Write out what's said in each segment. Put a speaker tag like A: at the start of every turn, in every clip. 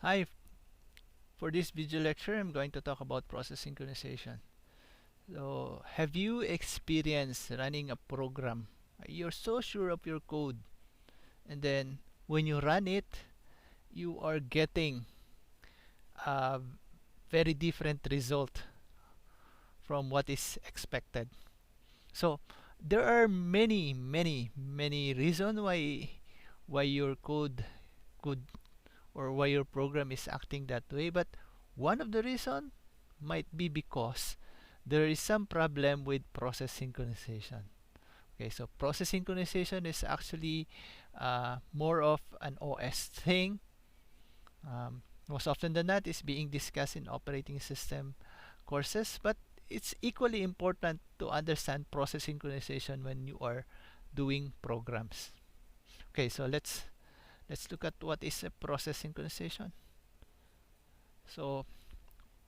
A: Hi, for this video lecture, I'm going to talk about process synchronization. So, have you experienced running a program? You're so sure of your code, and then when you run it, you are getting a very different result from what is expected. So, there are many reasons why your code could or why your program is acting that way, but one of the reason might be because there is some problem with process synchronization. Okay, so process synchronization is actually more of an OS thing. Most often than not, is being discussed in operating system courses, but it's equally important to understand process synchronization when you are doing programs. Okay, so let's look at what is a process synchronization. So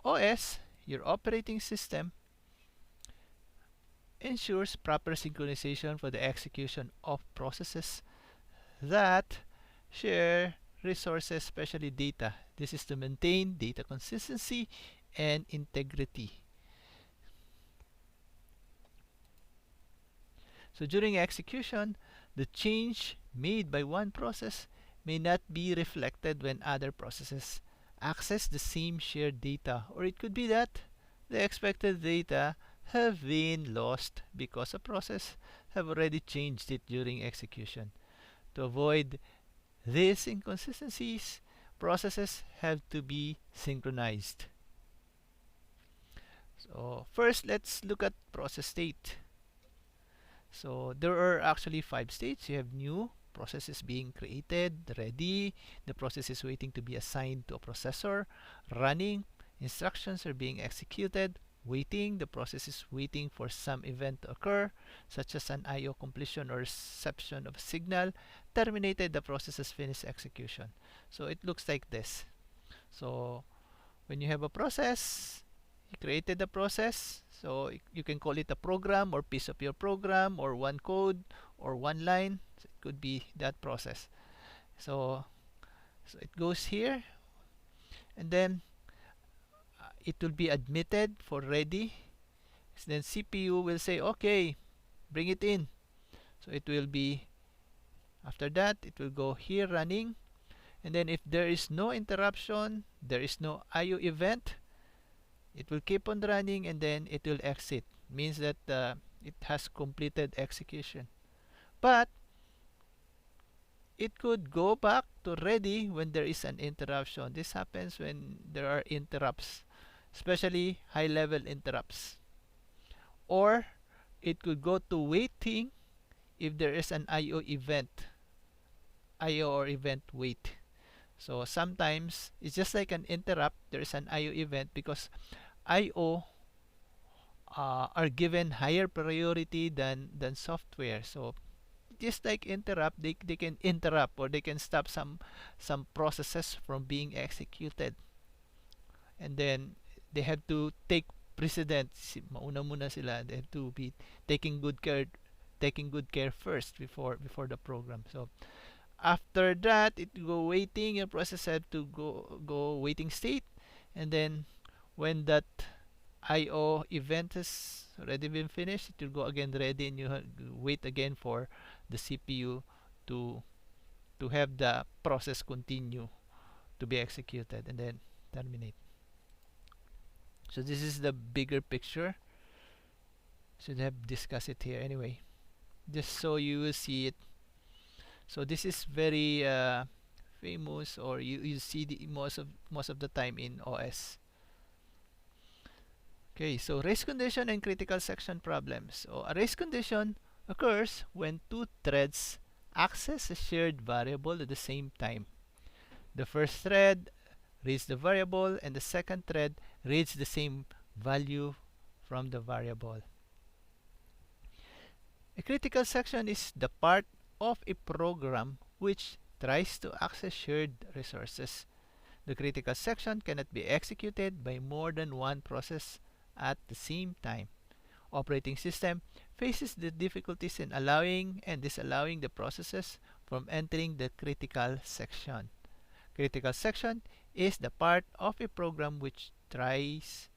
A: OS, your operating system, ensures proper synchronization for the execution of processes that share resources, especially data. This is to maintain data consistency and integrity. So during execution, the change made by one process may not be reflected when other processes access the same shared data, or it could be that the expected data have been lost because a process have already changed it during execution. To avoid these inconsistencies, processes have to be synchronized. So first, let's look at process state. So there are actually 5 states. You have new, process is being created, ready, the process is waiting to be assigned to a processor, running, instructions are being executed, waiting, the process is waiting for some event to occur, such as an IO completion or reception of a signal, terminated, the process has finished execution. So it looks like this. So when you have a process, you created the process, so you can call it a program or piece of your program or one code or one line. So it could be that process. So, so it goes here, and then it will be admitted for ready. So then CPU will say, okay, bring it in. So it will be, after that, it will go here running. And then if there is no interruption, there is no IO event, it will keep on running and then it will exit. Means that it has completed execution. But it could go back to ready when there is an interruption. This happens when there are interrupts, especially high level interrupts. Or it could go to waiting if there is an IO event, IO or event wait. So sometimes it's just like an interrupt, there is an IO event because IO are given higher priority than software. So just like interrupt, they can interrupt or they can stop some processes from being executed, and then they have to take precedence. Mauna muna sila. They have to be taking good care taking good care first before the program. So after that, it go waiting. Your process have to go waiting state, and then when that IO event has already been finished, it will go again ready, and you wait again for the CPU to have the process continue to be executed and then terminate. So this is the bigger picture. Should have discussed it here anyway, just so you will see it. So this is very famous, or you see the most of the time in OS. Okay, so race condition and critical section problems. So a race condition occurs when two threads access a shared variable at the same time. The first thread reads the variable and the second thread reads the same value from the variable. A critical section is the part of a program which tries to access shared resources. The critical section cannot be executed by more than one process at the same time. Operating system faces the difficulties in allowing and disallowing the processes from entering the critical section. Critical section is the part of a program which tries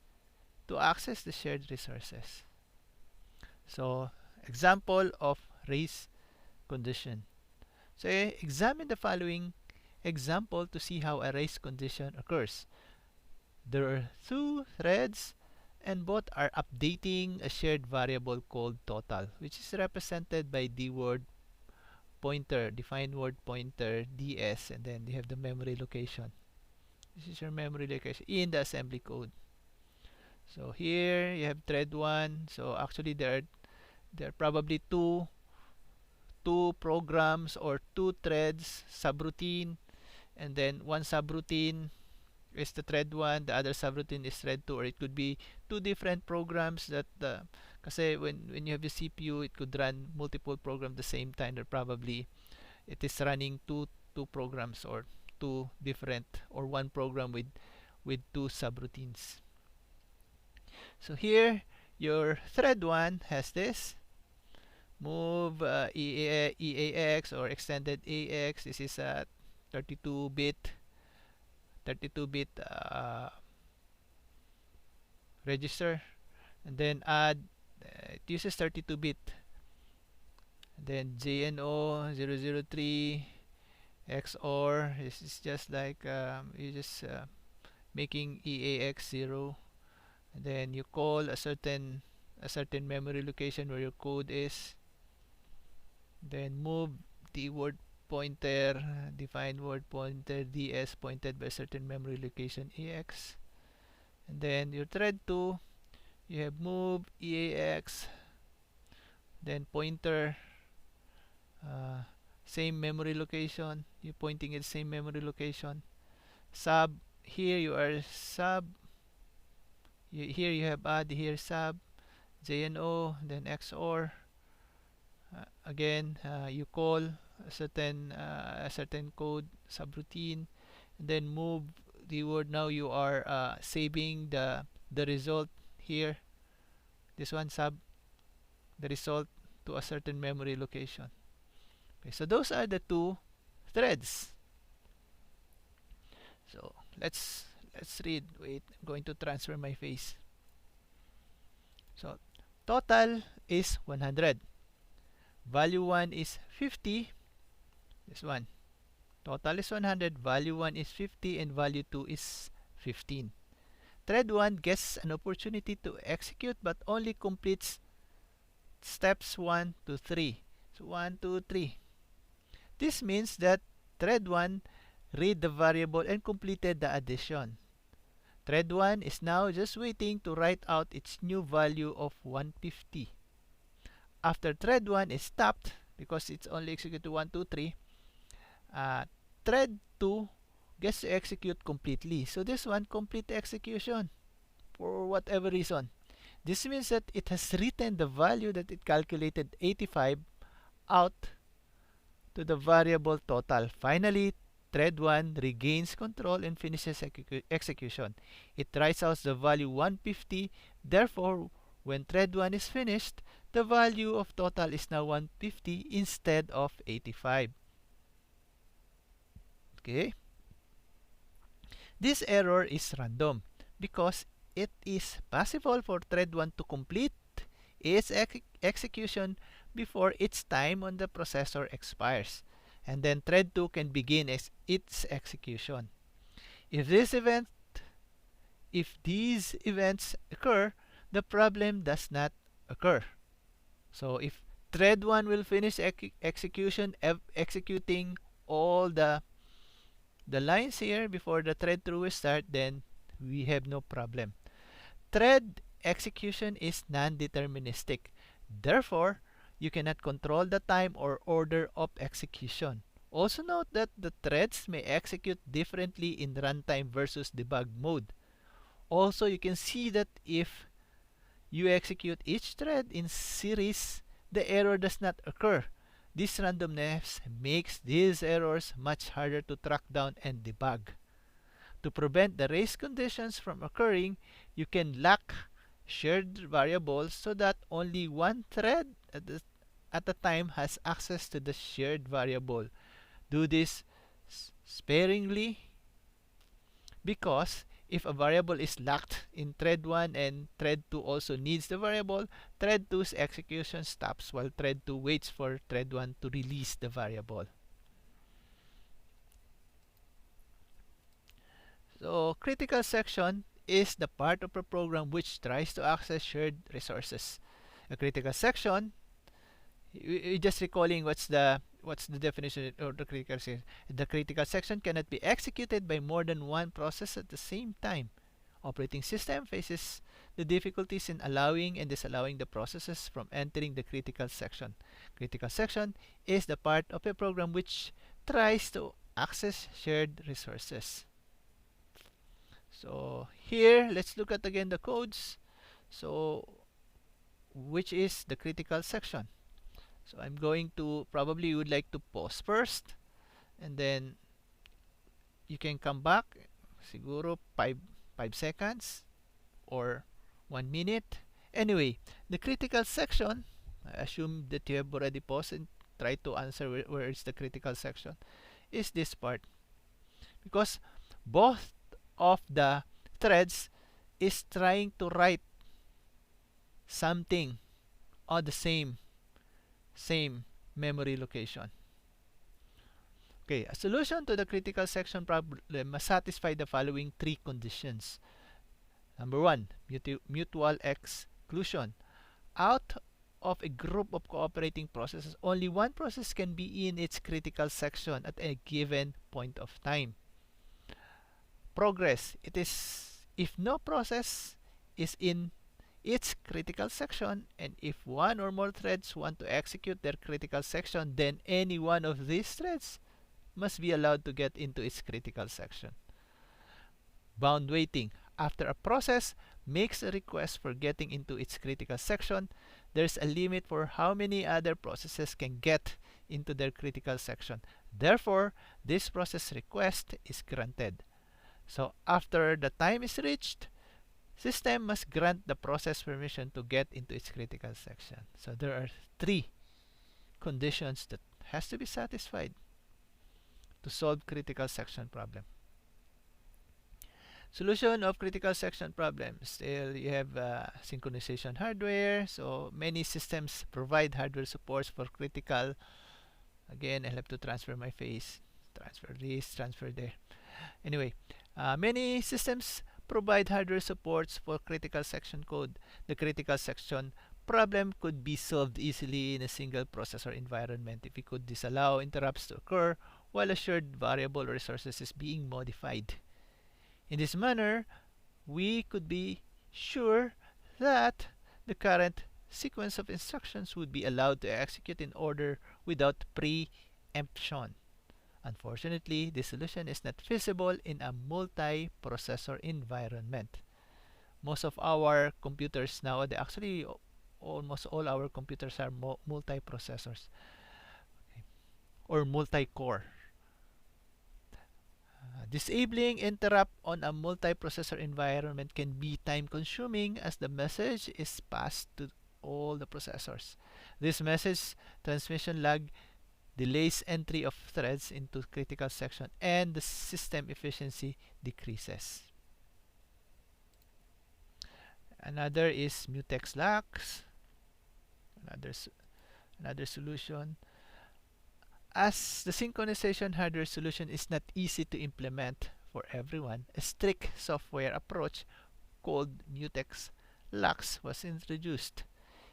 A: to access the shared resources. So, example of race condition. So, examine the following example to see how a race condition occurs. There are two threads and both are updating a shared variable called total, which is represented by the word pointer, defined word pointer ds, and then you have the memory location. This is your memory location in the assembly code. So here you have thread 1. So actually there are probably two programs or two threads, subroutine, and then one subroutine is the thread 1, the other subroutine is thread 2, or it could be two different programs that kasi when you have the CPU, it could run multiple programs at the same time, or probably it is running two programs, or two different, or one program with two subroutines. So here your thread 1 has this move EAX or extended AX. This is a 32-bit register, and then add it uses 32-bit, then JNO 003 XOR. This is just like you just making EAX 0, and then you call a certain memory location where your code is, then move the word pointer, define word pointer ds pointed by certain memory location AX, and then your thread 2, you have move EAX, then pointer, uh, same memory location, you pointing at same memory location, sub, here you are sub, here you have add, here sub, JNO, then XOR, again you call a certain code subroutine, and then move the word. Now you are saving the result here, this one sub, the result to a certain memory location. Okay, so those are the two threads. So let's read. Wait, I'm going to transfer my face. So total is 100, value 1 is 50, this one, total is 100, value 1 is 50, and value 2 is 15. Thread 1 gets an opportunity to execute but only completes steps 1 to 3. So 1, 2, 3. This means that thread 1 read the variable and completed the addition. Thread 1 is now just waiting to write out its new value of 150. After thread 1 is stopped, because it's only executed 1, 2, 3, thread 2 gets to execute completely. So this one, complete execution for whatever reason. This means that it has written the value that it calculated, 85, out to the variable total. Finally, thread 1 regains control and finishes execution. It writes out the value 150. Therefore, when thread 1 is finished, the value of total is now 150 instead of 85. Okay? This error is random because it is possible for thread 1 to complete its execution before its time on the processor expires, and then thread 2 can begin its execution. If these events occur, the problem does not occur. So if thread 1 will finish execution, executing all the lines here before the thread 2 will start, then we have no problem. Thread execution is non-deterministic. Therefore, you cannot control the time or order of execution. Also note that the threads may execute differently in runtime versus debug mode. Also, you can see that if you execute each thread in series, the error does not occur. This randomness makes these errors much harder to track down and debug. To prevent the race conditions from occurring, you can lock shared variables so that only one thread at a time has access to the shared variable. Do this sparingly because if a variable is locked in thread 1 and thread 2 also needs the variable, thread two's execution stops while thread 2 waits for thread 1 to release the variable. So critical section is the part of a program which tries to access shared resources. A critical section, just recalling what's the definition of the critical section. The critical section cannot be executed by more than one process at the same time. Operating system faces the difficulties in allowing and disallowing the processes from entering the critical section. Critical section is the part of a program which tries to access shared resources. So here, let's look at again the codes. So which is the critical section? So I'm going to, probably you would like to pause first and then you can come back siguro 5 seconds or 1 minute. Anyway, the critical section, I assume that you have already paused and try to answer where is the critical section, is this part, because both of the threads is trying to write something on the same memory location. Okay, a solution to the critical section problem must satisfy the following three conditions. Number one, mutual exclusion. Out of a group of cooperating processes, only one process can be in its critical section at a given point of time. Progress. It is if no process is in its critical section, and if one or more threads want to execute their critical section, then any one of these threads must be allowed to get into its critical section. Bound waiting. After a process makes a request for getting into its critical section, there's a limit for how many other processes can get into their critical section. Therefore, this process request is granted. So after the time is reached, system must grant the process permission to get into its critical section. So there are three conditions that has to be satisfied to solve critical section problem. Solution of critical section problem. Still, you have synchronization hardware. So many systems provide hardware supports for critical. Again, I'll have to transfer my face. Transfer this, transfer there. Anyway, many systems provide hardware supports for critical section code. The critical section problem could be solved easily in a single processor environment if we could disallow interrupts to occur while a shared variable resources is being modified. In this manner, we could be sure that the current sequence of instructions would be allowed to execute in order without preemption. Unfortunately, this solution is not feasible in a multi-processor environment. Most of our computers nowadays, actually almost all our computers are multi-processors or multi-core. Disabling interrupt on a multi-processor environment can be time-consuming as the message is passed to all the processors. This message transmission lag delays entry of threads into critical section and the system efficiency decreases. Another is mutex locks. Another solution. As the synchronization hardware solution is not easy to implement for everyone, a strict software approach called mutex locks was introduced.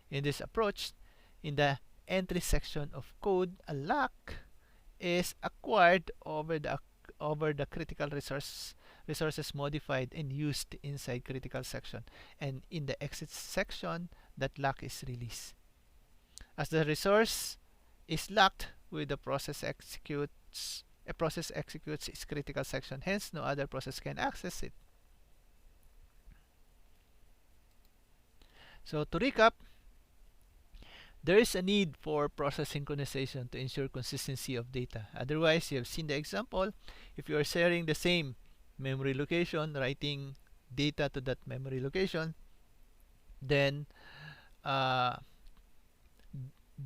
A: In this approach, in the entry section of code, a lock is acquired over the critical resources modified and used inside critical section, and in the exit section, that lock is released. As the resource is locked with the process executes, a process executes its critical section, hence no other process can access it. So to recap, there is a need for process synchronization to ensure consistency of data. Otherwise, you have seen the example, if you are sharing the same memory location, writing data to that memory location, then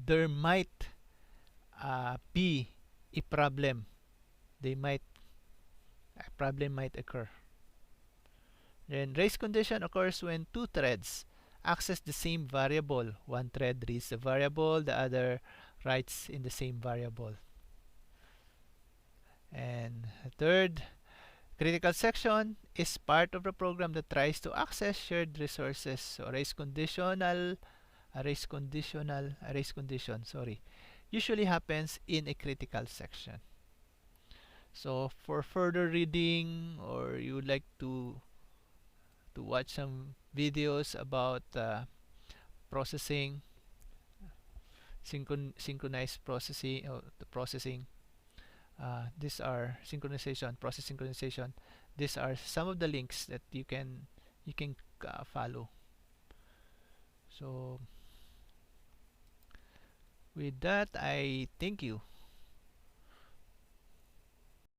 A: there might be a problem. A problem might occur. Then race condition occurs when two threads access the same variable. One thread reads the variable, the other writes in the same variable. And third, critical section is part of the program that tries to access shared resources. So a race condition, sorry, usually happens in a critical section. So for further reading, or you would like to watch some videos about processing, synchronized processing, or the processing, these are synchronization, process synchronization. These are some of the links that you can follow. So with that, I thank you.